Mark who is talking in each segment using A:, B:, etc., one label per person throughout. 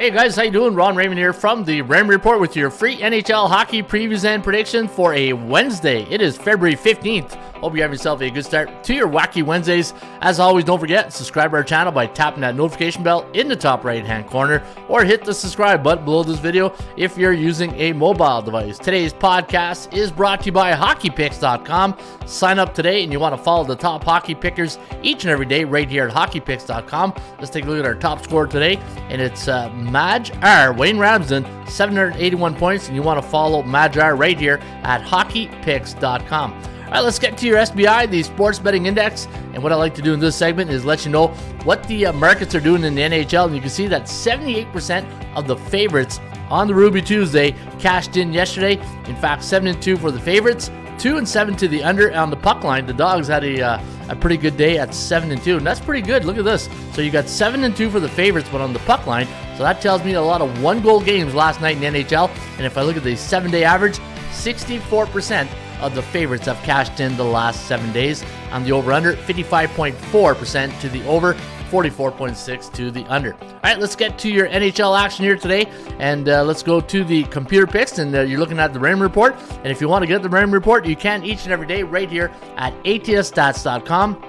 A: Hey guys, how you doing? Ron Raymond here from the Raymond Report with your free NHL hockey previews and predictions for a Wednesday. It is February 15th. Hope you have yourself a good start to your wacky Wednesdays. As always, don't forget, subscribe to our channel by tapping that notification bell in the top right hand corner, or hit the subscribe button below this video if you're using a mobile device. Today's podcast is brought to you by HockeyPicks.com. Sign up today and you want to follow the top hockey pickers each and every day right here at HockeyPicks.com. Let's take a look at our top scorer today, and it's Madge R. Wayne Ramsden, 781 points, and you want to follow Madge R right here at HockeyPicks.com. All right, let's get to your SBI, the Sports Betting Index. And what I like to do in this segment is let you know what the markets are doing in the NHL. And you can see that 78% of the favorites on the Ruby Tuesday cashed in yesterday. In fact, 7-2 for the favorites, 2-7 to the under. On the puck line, the Dogs had a pretty good day at 7-2, and that's pretty good. Look at this. So you got 7-2 for the favorites, but on the puck line. So that tells me a lot of one-goal games last night in the NHL. And if I look at the 7-day average, 64% of the favorites have cashed in the last 7 days. On the over-under, 55.4% to the over, 44.6 to the under. All right, let's get to your NHL action here today, and let's go to the computer picks, and you're looking at the Raymond Report. And if you want to get the Raymond Report, you can each and every day right here at ATSStats.com.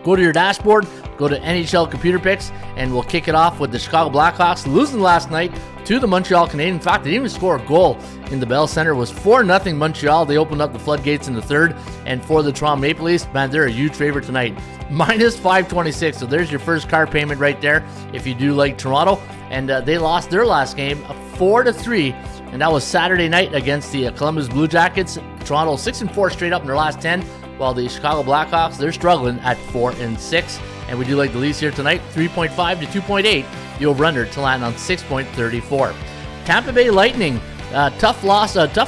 A: Go to your dashboard, go to NHL computer picks, and we'll kick it off with the Chicago Blackhawks losing last night to the Montreal Canadiens. In fact, they didn't even score a goal in the Bell Center. It was 4-0 Montreal. They opened up the floodgates in the third. And for the Toronto Maple Leafs, man, they're a huge favorite tonight. Minus 526. So there's your first card payment right there if you do like Toronto. And they lost their last game 4-3. And that was Saturday night against the Columbus Blue Jackets. Toronto 6-4 straight up in their last 10. While the Chicago Blackhawks, they're struggling at 4-6. And we do like the Leafs here tonight, 3.5 to 2.8. The over-under to land on 6.34. Tampa Bay Lightning, tough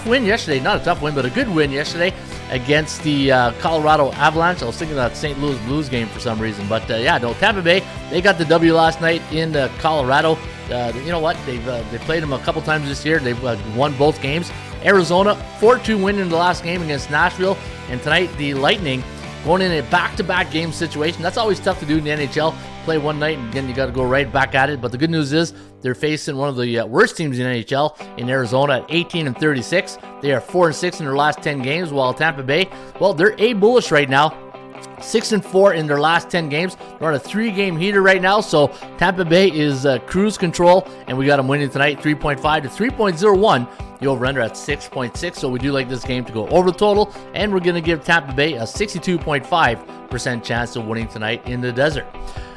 A: win yesterday. Not a tough win, but a good win yesterday against the Colorado Avalanche. I was thinking of that St. Louis Blues game for some reason. But Tampa Bay, they got the W last night in Colorado. You know what? They played them a couple times this year. They've won both games. Arizona, 4-2 win in the last game against Nashville. And tonight, the Lightning going in a back-to-back game situation. That's always tough to do in the NHL. Play one night, and then you got to go right back at it. But the good news is they're facing one of the worst teams in the NHL in Arizona at 18-36. They are 4-6 in their last 10 games, while Tampa Bay, well, they're A-bullish right now. 6-4 in their last 10 games. They're on a 3-game heater right now, so Tampa Bay is cruise control, and we got them winning tonight, 3.5 to 3.01. The over-under at 6.6, so we do like this game to go over the total, and we're going to give Tampa Bay a 62.5% chance of winning tonight in the desert.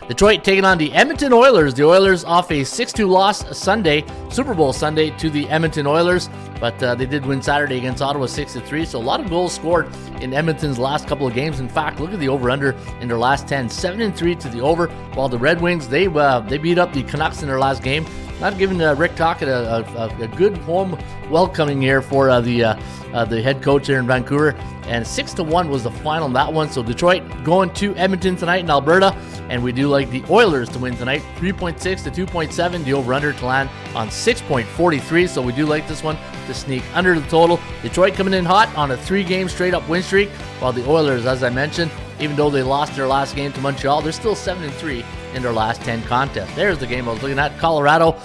A: Detroit taking on the Edmonton Oilers. The Oilers off a 6-2 loss Sunday, Super Bowl Sunday, to the Edmonton Oilers, but they did win Saturday against Ottawa 6-3, so a lot of goals scored in Edmonton's last couple of games. In fact, look at the over-under in their last 10, 7-3 to the over, while the Red Wings, they beat up the Canucks in their last game. Not giving Rick Tocchet a good home welcoming here for the head coach here in Vancouver. And 6-1 was the final in that one. So Detroit going to Edmonton tonight in Alberta. And we do like the Oilers to win tonight, 3.6 to 2.7. The over-under to land on 6.43. So we do like this one to sneak under the total. Detroit coming in hot on a 3-game straight-up win streak. While the Oilers, as I mentioned, even though they lost their last game to Montreal, they're still 7-3 in their last 10 contests. There's the game I was looking at. Colorado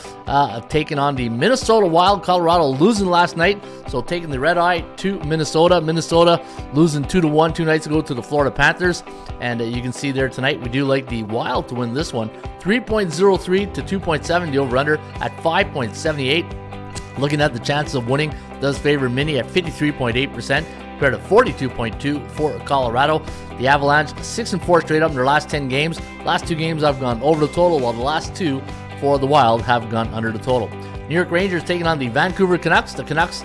A: taking on the Minnesota Wild. Colorado losing last night, so taking the red eye to Minnesota. Minnesota losing 2-1 2 nights ago to the Florida Panthers. And you can see there tonight, we do like the Wild to win this one. 3.03 to 2.7. The over-under at 5.78. Looking at the chances of winning, does favor Mini at 53.8%. Compared to 42.2 for Colorado. The Avalanche 6-4 straight up in their last 10 games. Last 2 games have gone over the total, while the last 2 for the Wild have gone under the total. New York Rangers taking on the Vancouver Canucks. The Canucks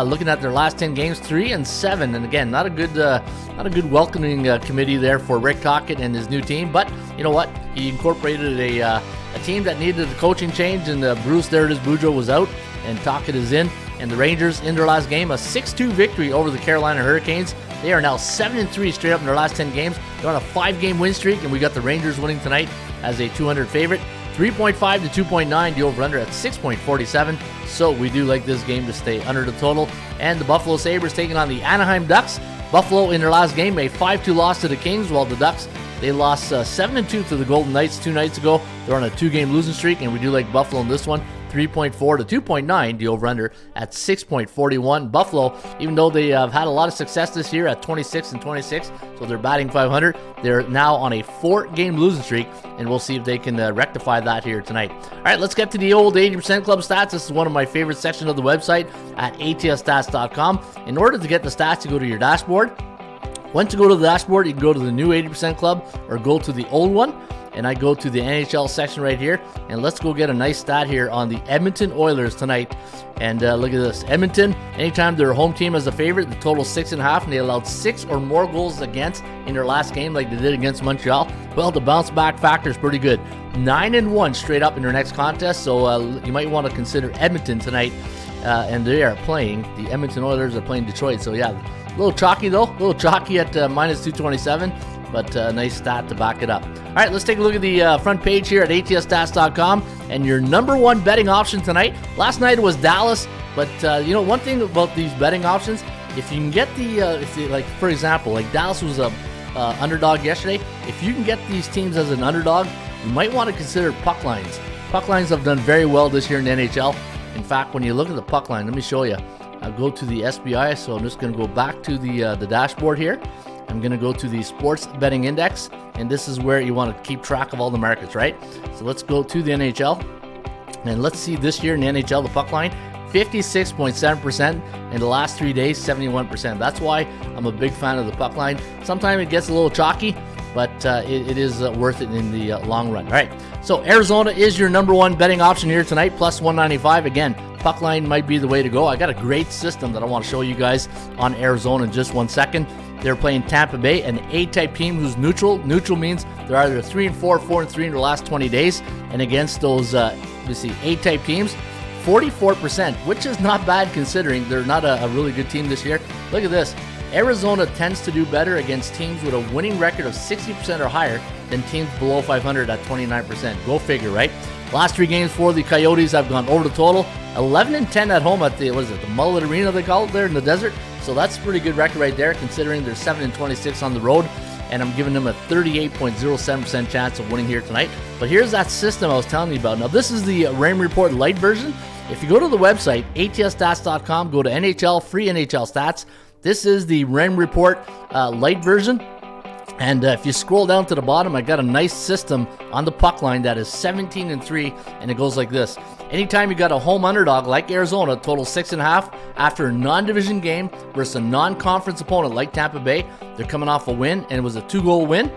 A: looking at their last 10 games, 3-7, and again, not a good welcoming committee there for Rick Tocchet and his new team. But you know what? He incorporated a team that needed a coaching change, and Bruce Boudreau was out, and Tocchet is in. And the Rangers in their last game, a 6-2 victory over the Carolina Hurricanes. They are now 7-3 straight up in their last 10 games. They're on a 5-game win streak, and we got the Rangers winning tonight as a 200 favorite. 3.5 to 2.9, the over-under at 6.47. So we do like this game to stay under the total. And the Buffalo Sabres taking on the Anaheim Ducks. Buffalo in their last game, a 5-2 loss to the Kings, while the Ducks, they lost 7-2 to the Golden Knights 2 nights ago. They're on a 2-game losing streak, and we do like Buffalo in this one. 3.4 to 2.9. The over-under at 6.41. Buffalo, even though they have had a lot of success this year at 26-26, so they're batting .500, they're now on a 4-game losing streak, and we'll see if they can rectify that here tonight. All right, let's get to the old 80% Club stats. This is one of my favorite sections of the website at ATSStats.com. In order to get the stats, you go to your dashboard. Once you go to the dashboard, you can go to the new 80% Club or go to the old one. And I go to the NHL section right here, and let's go get a nice stat here on the Edmonton Oilers tonight. And look at this. Edmonton, anytime their home team is a favorite, the total 6.5, and they allowed 6 or more goals against in their last game like they did against Montreal. Well, the bounce back factor is pretty good. 9-1 straight up in their next contest, so you might want to consider Edmonton tonight. And they are playing, the Edmonton Oilers are playing Detroit. So yeah, a little chalky though, a little chalky at minus 227. But a nice stat to back it up. All right, let's take a look at the front page here at ATSStats.com and your number one betting option tonight. Last night it was Dallas, but one thing about these betting options, if you can get like for example, like Dallas was a underdog yesterday. If you can get these teams as an underdog, you might want to consider puck lines. Puck lines have done very well this year in the NHL. In fact, when you look at the puck line, let me show you. I'll go to the SBI, so I'm just going to go back to the dashboard here. I'm going to go to the Sports Betting Index, and this is where you want to keep track of all the markets, right? So let's go to the NHL, and let's see this year in the NHL, the puck line, 56.7%. In the last 3 days, 71%. That's why I'm a big fan of the puck line. Sometimes it gets a little chalky, but it is worth it in the long run. All right, so Arizona is your number one betting option here tonight, plus 195. Again, puck line might be the way to go. I got a great system that I want to show you guys on Arizona in just 1 second. They're playing Tampa Bay, an A-type team who's neutral. Neutral means they're either 3-4, 4-3 in the last 20 days. And against those, A-type teams, 44%, which is not bad considering they're not a really good team this year. Look at this. Arizona tends to do better against teams with a winning record of 60% or higher than teams below 500 at 29%. Go figure, right? Last 3 games for the Coyotes have gone over the total. 11-10 at home at the Mullet Arena they call it there in the desert. So that's a pretty good record right there considering they're 7-26 on the road. And I'm giving them a 38.07% chance of winning here tonight. But here's that system I was telling you about. Now this is the Raymond Report Lite version. If you go to the website, ATSStats.com, go to NHL, free NHL stats. This is the Raymond Report Lite version. And if you scroll down to the bottom, I got a nice system on the puck line that is 17-3, and it goes like this. Anytime you got a home underdog like Arizona, total 6.5, after a non-division game versus a non-conference opponent like Tampa Bay, they're coming off a win, and it was a 2-goal win.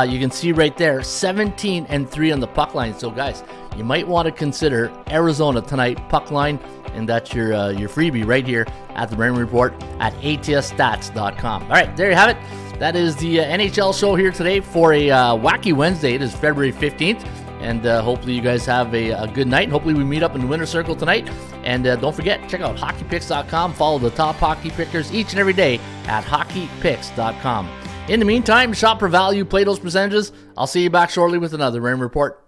A: You can see right there, 17-3 on the puck line. So guys, you might want to consider Arizona tonight, puck line, and that's your freebie right here at the Raymond Report at ATSStats.com. All right, there you have it. That is the NHL show here today for a wacky Wednesday. It is February 15th, and hopefully you guys have a good night. And hopefully we meet up in the winner's circle tonight. And don't forget, check out hockeypicks.com. Follow the top hockey pickers each and every day at hockeypicks.com. In the meantime, shop for value, play those percentages. I'll see you back shortly with another Raymond Report.